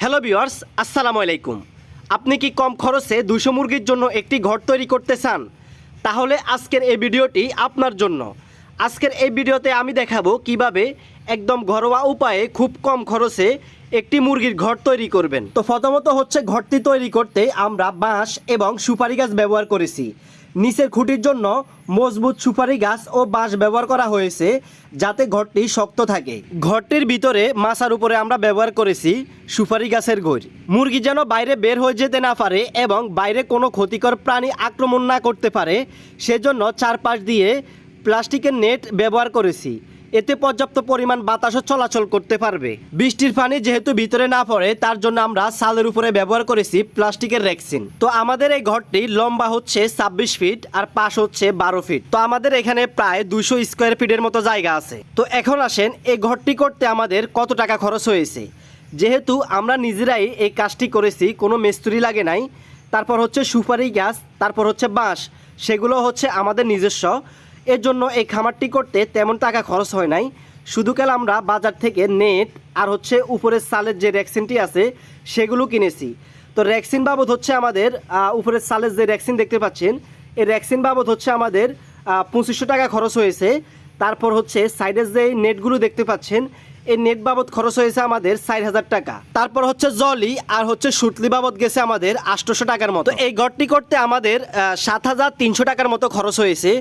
Hello viewers, আসসালামু আলাইকুম। আপনি কি কম খরচে 200 মুরগির জন্য একটি ঘর তৈরি করতে চান? তাহলে আজকের এই ভিডিওটি আপনার জন্য। আজকের এই ভিডিওতে আমি দেখাবো কিভাবে একদম ঘরোয়া উপায়ে খুব কম খরচে একটি মুরগির ঘর তৈরি করবেন। তো প্রথমত হচ্ছে ঘরটি তৈরি করতে আমরা বাঁশ এবং সুপারি গাছ ব্যবহার করেছি। নিচের খুঁটির জন্য মজবুত সুপারি গাছ ও বাঁশ ব্যবহার করা হয়েছে যাতে ঘরটি শক্ত থাকে। ঘরটির ভিতরে মাচার উপরে আমরা ব্যবহার করেছি সুপারি গাছের গৈর। মুরগি যেন বাইরে বের হয়ে যেতে না পারে এবং বাইরে কোনো ক্ষতিকর প্রাণী আক্রমণ না করতে পারে সেজন্য চারপাশ দিয়ে প্লাস্টিকের নেট ব্যবহার করেছি। এতে পর্যাপ্ত পরিমাণ বাতাসও চলাচল করতে পারবে। বৃষ্টির পানি যেহেতু ভিতরে না পড়ে তার জন্য আমরা ছাদের উপরে ব্যবহার করেছি প্লাস্টিকের রেক্সিন। তো আমাদের এই ঘরটি লম্বা হচ্ছে 26 ফিট আর পাশ হচ্ছে 12 ফিট। তো আমাদের এখানে প্রায় 200 স্কোয়ার ফিটের মতো জায়গা আছে। তো এখন আসেন এই ঘরটি করতে আমাদের কত টাকা খরচ হয়েছে। যেহেতু আমরা নিজেরাই এই কাজটি করেছি, কোনো মিস্ত্রি লাগে নাই। তারপর হচ্ছে সুপারি গাছ, তারপর হচ্ছে বাঁশ, সেগুলো হচ্ছে আমাদের নিজস্ব। এর জন্য এই খামারটি করতে তেমন টাকা খরচ হয় নাই। শুধু কাল আমরা বাজার থেকে নেট আর হচ্ছে উপরের সালের যে র্যাক্সিনটি আছে সেগুলো কিনেছি। তো র্যাক্সিন বাবদ হচ্ছে আমাদের উপরের সালের যে র্যাক্সিন দেখতে পাচ্ছেন এই র্যাক্সিন বাবদ হচ্ছে আমাদের 2500 টাকা খরচ হয়েছে। তারপর হচ্ছে সাইডের যে নেটগুলো দেখতে পাচ্ছেন এই নেট বাবদ খরচ হয়েছে আমাদের 4000 টাকা। তারপর হচ্ছে জলি আর হচ্ছে সুতলি বাবদ গেছে আমাদের 800 টাকার মতো। এই ঘরটি করতে আমাদের 7300 টাকার মতো খরচ হয়েছে।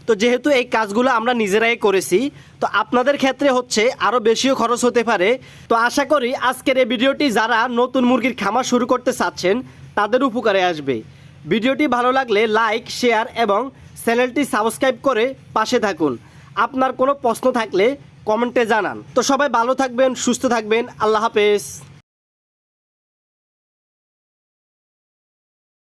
তো যেহেতু এই কাজগুলো আমরা নিজেরাই করেছি, তো আপনাদের ক্ষেত্রে হচ্ছে আরও বেশিও খরচ হতে পারে। তো আশা করি আজকের এই ভিডিওটি যারা নতুন মুরগির খামার শুরু করতে চাচ্ছেন তাদের উপকারে আসবে। ভিডিওটি ভালো লাগলে লাইক, শেয়ার এবং চ্যানেলটি সাবস্ক্রাইব করে পাশে থাকুন। আপনার কোনো প্রশ্ন থাকলে কমেন্টে জানান। তো সবাই ভালো থাকবেন, সুস্থ থাকবেন। আল্লাহ হাফেজ।